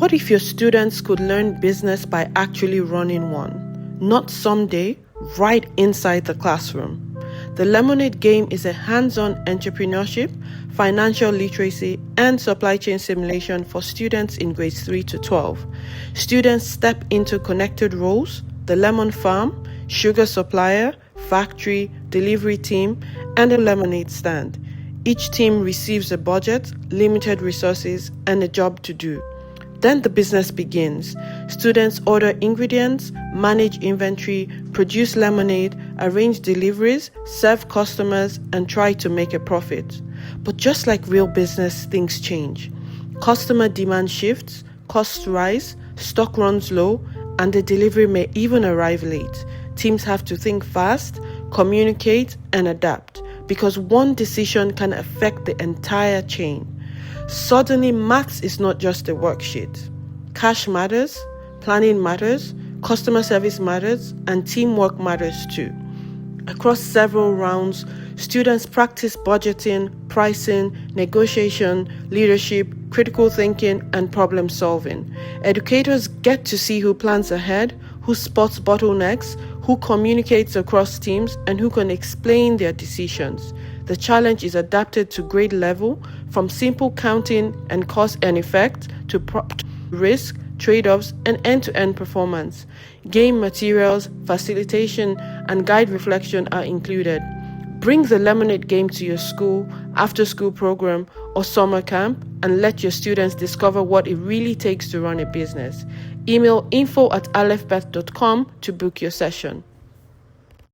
What if your students could learn business by actually running one? Not someday, right inside the classroom. The Lemonade Game is a hands-on entrepreneurship, financial literacy, and supply chain simulation for students in grades 3 to 12. Students step into connected roles: the lemon farm, sugar supplier, factory, delivery team, and a lemonade stand. Each team receives a budget, limited resources, and a job to do. Then the business begins. Students order ingredients, manage inventory, produce lemonade, arrange deliveries, serve customers, and try to make a profit. But just like real business, things change. Customer demand shifts, costs rise, stock runs low, and the delivery may even arrive late. Teams have to think fast, communicate, and adapt, because one decision can affect the entire chain. Suddenly, maths is not just a worksheet. Cash matters, planning matters, customer service matters, and teamwork matters too. Across several rounds, students practice budgeting, pricing, negotiation, leadership, critical thinking, and problem solving. Educators get to see who plans ahead, who spots bottlenecks, who communicates across teams, and who can explain their decisions. The challenge is adapted to grade level, from simple counting and cause and effect to risk, trade-offs, and end-to-end performance. Game materials, facilitation, and guide reflection are included. Bring the Lemonade Game to your school, after-school program, or summer camp, and let your students discover what it really takes to run a business. Email info@alephbeth.com to book your session.